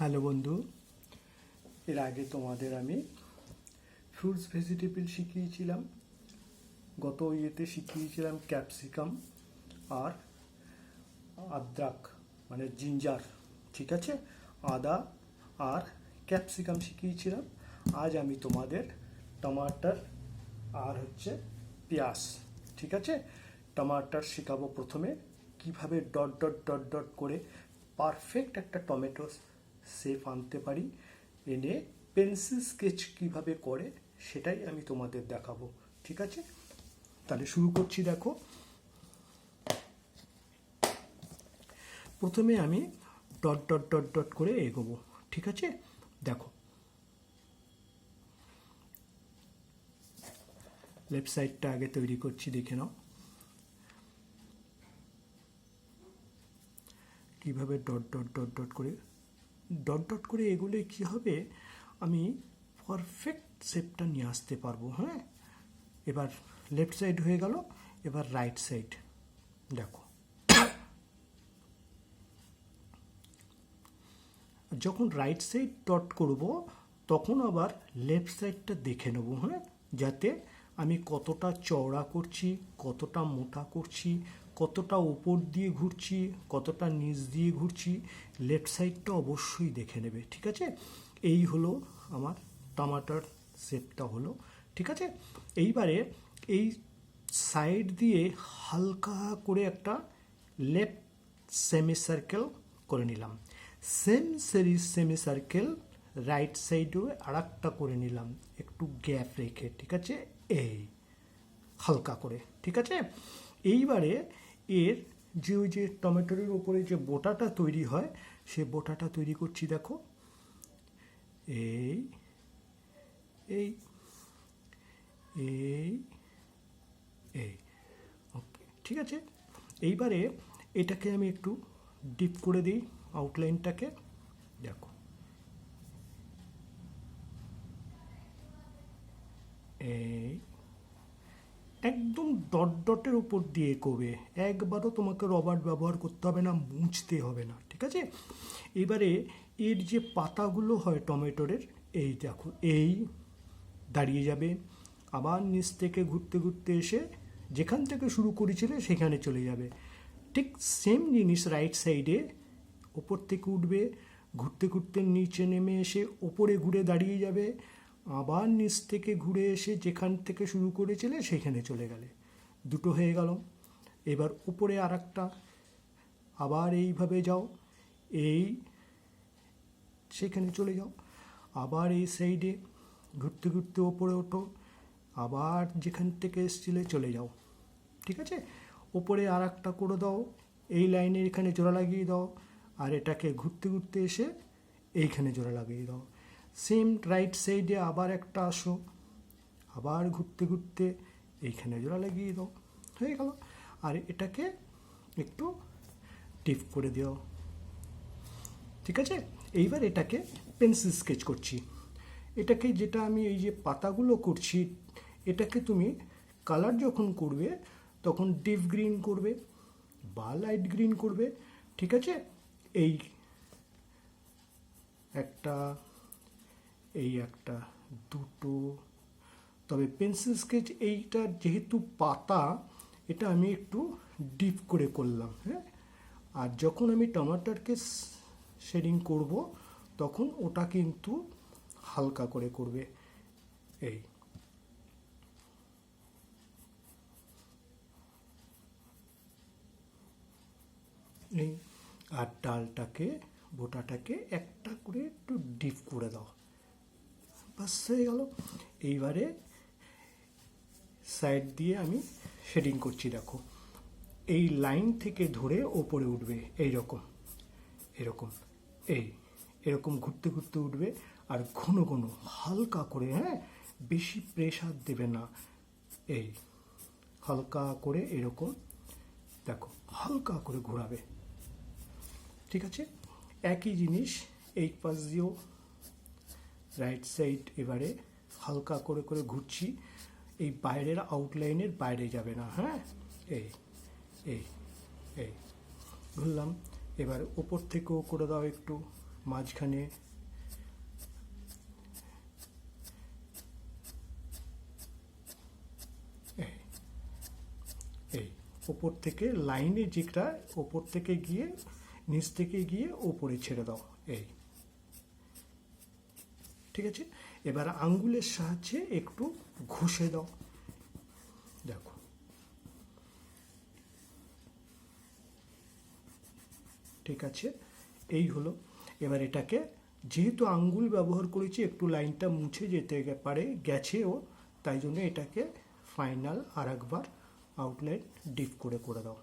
Hello বন্ধু, এর আগে তোমাদের আমি ফ্রুটস ভেজিটেবল শিখিয়েছিলাম। গত ইয়েতে শিখিয়েছিলাম ক্যাপসিকাম আর আদ্রাক মানে জিঞ্জার, ঠিক আছে, আদা আর ক্যাপসিকাম শিখিয়েছিলাম। আজ আমি তোমাদের টমাটার আর পেঁয়াজ, ঠিক আছে। টমাটার শেখাবো প্রথমে কিভাবে ডট ডট ডট ডট করে পারফেক্ট একটা টমেটো শেপ আনতে পারি, এনে পেন্সিল স্কেচ কিভাবে করে সেটাই আমি তোমাদের দেখাবো, ঠিক আছে। তাহলে শুরু করছি। দেখো, প্রথমে আমি ডট ডট ডট ডট করে এগোবো, ঠিক আছে। দেখো, লেফট সাইডটা আগে তৈরি করছি, দেখে নাও কিভাবে ডট ডট ডট ডট করে ডট ডট করে এগুলো কি হবে, আমি পারফেক্ট শেপটা নিয়ে আসতে পারবো। হ্যাঁ, এবার লেফট সাইড হয়ে গেল, এবার রাইট সাইড। দেখো, যখন রাইট সাইড ডট করব তখন আবার লেফট সাইডটা দেখে নেব, হ্যাঁ, যাতে আমি কতটা চওড়া করছি, কতটা মোটা করছি, কতটা উপর দিয়ে ঘুরছি, কতটা নিচ দিয়ে ঘুরছি, লেফট সাইডটা অবশ্যই দেখে নেবে, ঠিক আছে। এই হলো আমার টমাটার শেপটা হলো, ঠিক আছে। এইবারে এই সাইড দিয়ে হালকা করে একটা লেফট সেমি সার্কেল করে নিলাম, সেমি সার্কেল রাইট সাইডে আর একটা করে নিলাম একটু গ্যাপ রেখে, ঠিক আছে, এই হালকা করে, ঠিক আছে। এইবারে এর যে ওই যে টমেটোর উপরে যে বোটাটা তৈরি হয় সে বোটাটা তৈরি করছি। দেখো, এই এই এই এই ওকে, ঠিক আছে। এইবারে এটাকে আমি একটু ডিপ করে দিই আউটলাইনটাকে। দেখো, এই একদম ডট ডটের উপর দিয়ে করবে, একবারও তোমাকে রবার ব্যবহার করতে হবে না, মুছতে হবে না, ঠিক আছে। এবারে এর যে পাতাগুলো হয় টমেটোরের, এই দেখো, এই দাঁড়িয়ে যাবে, আবার নিচ থেকে ঘুরতে ঘুরতে এসে যেখান থেকে শুরু করেছিলে সেখানে চলে যাবে। ঠিক সেম জিনিস রাইট সাইডে ওপর থেকে উঠবে, ঘুরতে ঘুরতে নিচে নেমে এসে ওপরে ঘুরে দাঁড়িয়ে যাবে, আবার নিচ থেকে ঘুরে এসে যেখান থেকে শুরু করেছিলে সেখানে চলে গেলে, দুটো হয়ে গেল। এবার উপরে আর একটা, আবার এইভাবে যাও, এই সেখানে চলে যাও, আবার এই সাইডে ঘুরতে ঘুরতে ওপরে ওঠো, আবার যেখান থেকে এসছিলে চলে যাও, ঠিক আছে। ওপরে আর একটা করে দাও, এই লাইনের এখানে জোড়া লাগিয়ে দাও, আর এটাকে ঘুরতে ঘুরতে এসে এইখানে জোড়া লাগিয়ে দাও। সেম রাইট সাইডে আবার একটা আসো, আবার ঘুরতে ঘুরতে এইখানে জোড়া লাগিয়ে দাও, হয়ে গেল। আর এটাকে একটু টিপ করে দিও, ঠিক আছে। এইবার এটাকে পেন্সিল স্কেচ করছি। এটাকে যেটা আমি এই যে পাতাগুলো করছি, এটাকে তুমি কালার যখন করবে তখন ডিপ গ্রিন করবে বা লাইট গ্রিন করবে, ঠিক আছে। এই একটা, এই একটা, দুটো, তবে পেন্সিল স্কেচ এইটা যেহেতু পাতা, এটা আমি একটু ডিপ করে করলাম, হ্যাঁ। আর যখন আমি টমাটারকে শেডিং করব তখন ওটা কিন্তু হালকা করে করবে, এই এই আর ডালটাকে বোটাটাকে একটা করে একটু ডিপ করে দাও, বাস হয়ে গেল। এইবারে সাইড দিয়ে আমি শেডিং করছি। দেখো, এই লাইন থেকে ধরে ওপরে উঠবে, এই রকম এরকম, এই এরকম ঘুরতে ঘুরতে উঠবে, আর ঘন ঘন হালকা করে, হ্যাঁ, বেশি প্রেশার দেবে না, এই হালকা করে এরকম, দেখো হালকা করে ঘোরাবে, ঠিক আছে। একই জিনিস এই পাশ দিয়েও রাইট সাইড, এবারে হালকা করে করে ঘুরছি, এই বাইরের আউটলাইনের বাইরে যাবে না, হ্যাঁ, এই এই এই ঘুরলাম। এবার ওপর থেকেও করে দাও একটু, মাঝখানে এই এই ওপর থেকে লাইনে যেটা ওপর থেকে গিয়ে নিচ থেকে গিয়ে ওপরে ছেড়ে দাও, এই ঠিক আছে। এবার আঙ্গুলের সাহায্যে একটু ঘষে দাও, দেখো ঠিক আছে, এই হলো। এবার এটাকে যেহেতু আঙ্গুল ব্যবহার করেছি একটু লাইনটা মুছে যেতে পারে, গেছেও, তাই জন্য এটাকে ফাইনাল আর একবার আউটলাইন ডিপ করে করে দাও,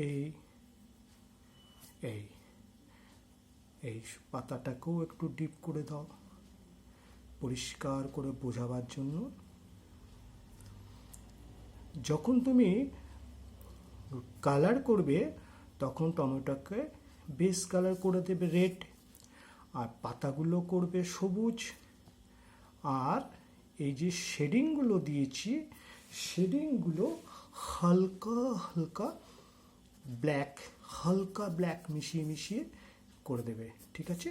এই এই এই পাতাটাকেও একটু ডিপ করে দাও পরিষ্কার করে বোঝাবার জন্য। যখন তুমি কালার করবে তখন টমেটোকে বেস কালার করে দেবে রেড, আর পাতাগুলো করবে সবুজ, আর এই যে শেডিংগুলো দিয়েছি শেডিংগুলো হালকা হালকা ব্ল্যাক মিশিয়ে মিশিয়ে করে দেবে, ঠিক আছে।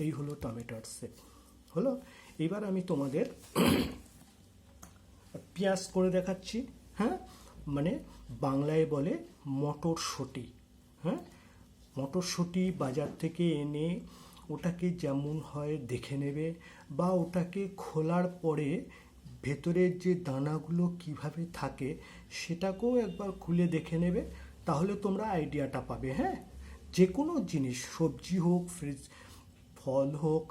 এই হলো টমেটোর শেপ হলো। এবার আমি তোমাদের পেঁয়াজ করে দেখাচ্ছি, হ্যাঁ, মানে বাংলায় বলে মটরশুঁটি, হ্যাঁ। মটরশুঁটি বাজার থেকে এনে ওটাকে যেমন হয় দেখে নেবে, বা ওটাকে খোলার পরে ভেতরের যে দানাগুলো কিভাবে থাকে সেটাকেও একবার খুলে দেখে নেবে, তাহলে তোমরা আইডিয়াটা পাবে, হ্যাঁ। যে কোনো জিনিস, সবজি হোক, ফ্রিজ ফল হোক,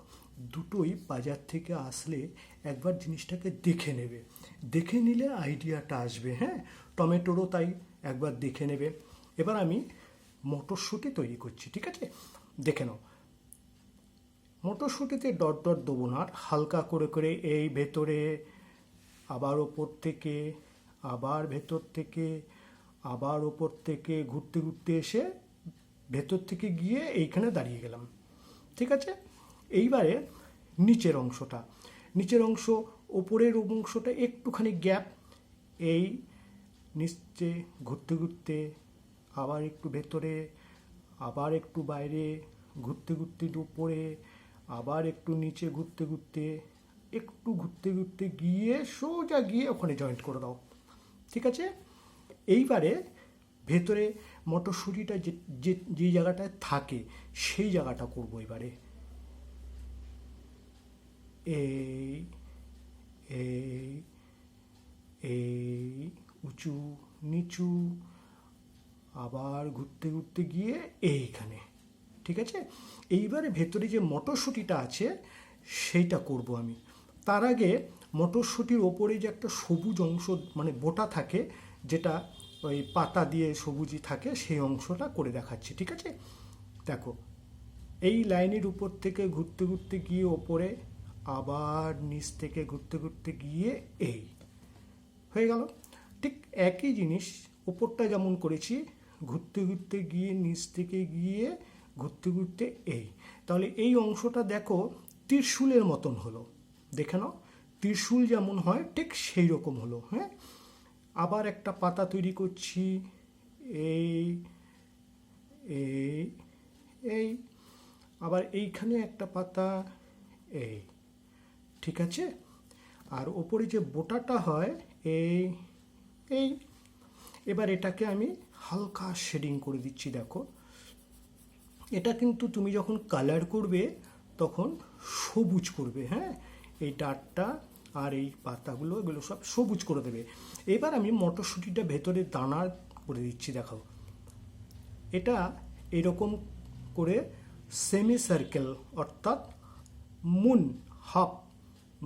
দুটোই বাজার থেকে আসলে একবার জিনিসটাকে দেখে নেবে, দেখে নিলে আইডিয়াটা আসবে, হ্যাঁ। টমেটোরও তাই একবার দেখে নেবে। এবার আমি মটরশুঁটি তৈরি করছি, ঠিক আছে, দেখে নাও। মটরশুঁটিতে ডট ডট দেবো না, হালকা করে করে এই ভেতরে, আবার ওপর থেকে, আবার ভেতর থেকে, আবার ওপর থেকে ঘুরতে ঘুরতে এসে ভেতর থেকে গিয়ে এইখানে দাঁড়িয়ে গেলাম, ঠিক আছে। এইবারে নিচের অংশ ওপরের অংশটা একটুখানি গ্যাপ, এই নিচে ঘুরতে ঘুরতে আবার একটু ভেতরে, আবার একটু বাইরে, ঘুরতে ঘুরতে উপরে, আবার একটু নিচে ঘুরতে ঘুরতে গিয়ে সোজা গিয়ে ওখানে জয়েন্ট করে দাও, ঠিক আছে। এইবারে ভেতরে মটরশুঁটিটা যে জায়গাটায় থাকে সেই জায়গাটা করবো এবারে, এই এই এই উঁচু নিচু, আবার ঘুরতে ঘুরতে গিয়ে এইখানে, ঠিক আছে। এইবারে ভেতরে যে মটরশুঁটিটা আছে সেইটা করব আমি। তার আগে মটরশুঁটির ওপরে যে একটা সবুজ অংশ মানে বোটা থাকে, যেটা ওই পাতা দিয়ে সবুজই থাকে, সেই অংশটা করে দেখাচ্ছি, ঠিক আছে। দেখো, এই লাইনের উপর থেকে ঘুরতে ঘুরতে গিয়ে ওপরে, আবার নিচ থেকে ঘুরতে ঘুরতে গিয়ে এই হয়ে গেল। ঠিক একই জিনিস ওপরটা যেমন করেছি, ঘুরতে ঘুরতে গিয়ে নিচ থেকে গিয়ে ঘুরতে ঘুরতে এই, তাহলে এই অংশটা দেখো ত্রিশূলের মতন হলো, দেখে নাও ত্রিশূল যেমন হয় ঠিক সেই রকম হলো, হ্যাঁ। আবার একটা পাতা তৈরি করছি, এই এই এই, আবার এইখানে একটা পাতা, এই, ঠিক আছে। আর ওপরে যে বোটাটা হয় এই এই, এবার এটাকে আমি হালকা শেডিং করে দিচ্ছি, দেখো। এটা কিন্তু তুমি যখন কালার করবে তখন সবুজ করবে, হ্যাঁ। এই ডাটটা আর এই পাতাগুলো এগুলো সব সবুজ করে দেবে। এবার আমি মটরশুঁটিটা ভেতরে দানা করে দিচ্ছি, দেখো। এটা এরকম করে সেমি সার্কেল, অর্থাৎ হাফ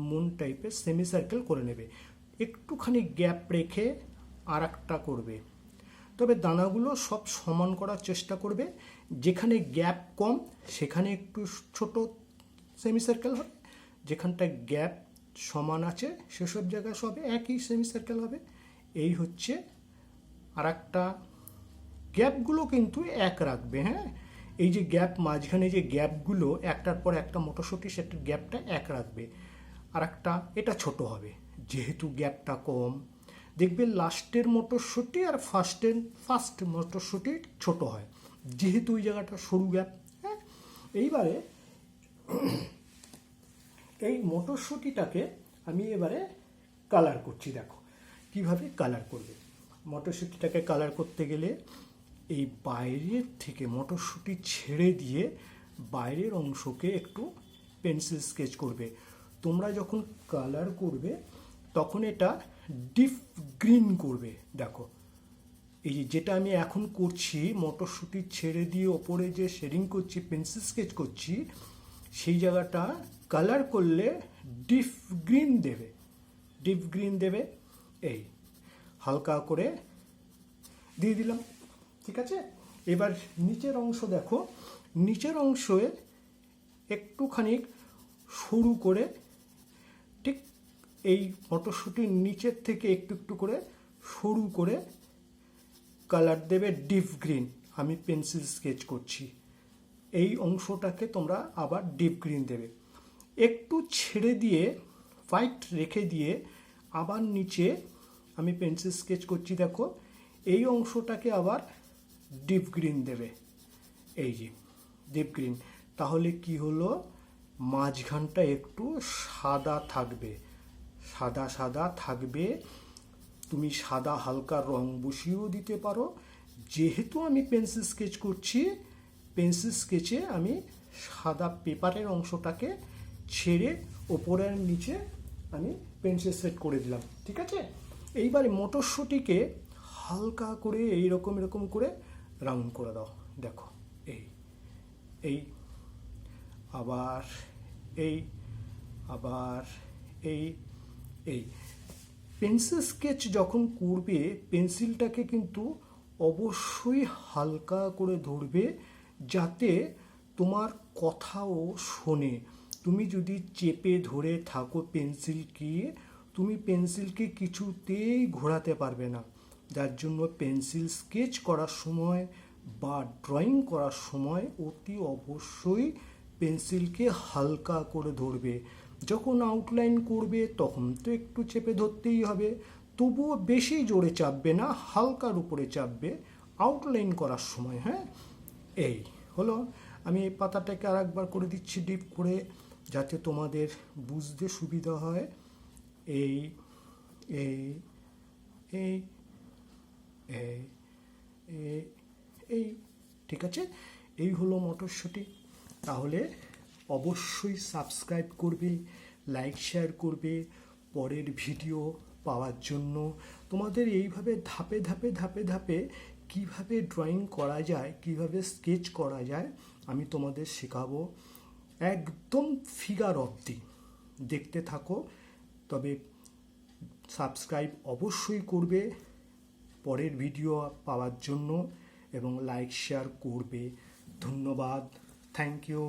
মুন টাইপের সেমি সার্কেল করে নেবে, একটুখানি গ্যাপ রেখে আর একটা করবে। তবে দানাগুলো সব সমান করার চেষ্টা করবে, যেখানে গ্যাপ কম সেখানে একটু ছোট সেমি সার্কেল হবে, যেখানটা গ্যাপ সমান আছে সেসব জায়গায় সব একই সেমি সার্কেল হবে। এই হচ্ছে আর একটা, গ্যাপগুলো কিন্তু এক রাখবে, হ্যাঁ। এই যে গ্যাপ মাঝখানে যে গ্যাপগুলো একটার পর একটা মটরশুঁটি, সেটার গ্যাপটা এক রাখবে। আর একটা এটা ছোট হবে যেহেতু গ্যাপটা কম, দেখবে লাস্টের মটরশুঁটি আর ফার্স্ট মটরশুঁটি ছোট হয় যেহেতু ওই জায়গাটা সরু গ্যাপ, হ্যাঁ। এইবারে এই মটরশুঁটিটাকে আমি এবারে কালার করছি। দেখো কিভাবে কালার করবে। মটরশুঁটিটাকে কালার করতে গেলে এই বাইরের থেকে মটরশুঁটি ছেড়ে দিয়ে বাইরের অংশকে একটু পেন্সিল স্কেচ করবে। তোমরা যখন কালার করবে তখন এটা ডিপ গ্রিন করবে। দেখো এই যেটা আমি এখন করছি, মটরশুঁটি ছেড়ে দিয়ে ওপরে যে শেডিং করছি, পেন্সিল স্কেচ করছি, সেই জায়গাটা কালার করলে ডিপ গ্রিন দেবে। ডিপ গ্রিন দেবে। এই হালকা করে দিয়ে দিলাম, ঠিক আছে। এবার নিচের অংশ দেখো, নিচের অংশে একটুখানি সরু করে, ঠিক এই মটরশুঁটির নিচের থেকে একটু একটু করে সরু করে কালার দেবে ডিপ গ্রিন। আমি পেন্সিল স্কেচ করছি, এই অংশটাকে তোমরা আবার ডিপ গ্রিন দেবে। একটু ছেড়ে দিয়ে হোয়াইট রেখে দিয়ে আবার নিচে আমি পেন্সিল স্কেচ করছি। দেখো এই অংশটাকে আবার ডিপ গ্রিন দেবে, এই যে ডিপ গ্রিন। তাহলে কি হলো, মাঝখানটা একটু সাদা থাকবে, সাদা সাদা থাকবে। তুমি সাদা হালকা রং বসিয়েও দিতে পারো। যেহেতু আমি পেন্সিল স্কেচ করছি, পেন্সিল স্কেচে আমি সাদা পেপারের অংশটাকে ছেড়ে ওপরের নিচে আমি পেন্সিল সেট করে দিলাম, ঠিক আছে। এইবারে মটরশুঁটিকে হালকা করে এইরকম এরকম করে রাউন্ড করে দাও। দেখো এই এই আবার এই আবার এই এই পেন্সিল স্কেচ যখন করবে, পেন্সিলটাকে কিন্তু অবশ্যই হালকা করে ধরবে, যাতে তোমার কথাও শোনে। তুমি যদি চেপে ধরে থাকো পেন্সিলকে, তুমি পেন্সিলকে কিছুতেই ঘোরাতে পারবে না। যার জন্য পেন্সিল স্কেচ করার সময় বা ড্রয়িং করার সময় অতি অবশ্যই পেন্সিলকে হালকা করে ধরবে। যখন আউটলাইন করবে তখন তো একটু চেপে ধরতেই হবে, তবুও বেশি জোরে চাপবে না, হালকার উপরে চাপবে আউটলাইন করার সময়। হ্যাঁ, এই হলো। আমি এই পাতাটাকে আর একবার করে দিচ্ছি ডিপ করে, যাতে তোমাদের বুঝতে সুবিধা হয়। এই এই এই এই এই ঠিক আছে, এই হলো মটরশুঁটি। তাহলে অবশ্যই সাবস্ক্রাইব করবে, লাইক শেয়ার করবে পরের ভিডিও পাওয়ার জন্য। তোমাদের এইভাবে ধাপে ধাপে ধাপে ধাপে কিভাবে ড্রয়িং করা যায়, কিভাবে স্কেচ করা যায়, আমি তোমাদের শেখাবো একদম ফিগার অবধি। দেখতে থাকো। তবে সাবস্ক্রাইব অবশ্যই করবে পরের ভিডিও পাওয়ার জন্য এবং লাইক শেয়ার করবে। ধন্যবাদ, থ্যাংক ইউ।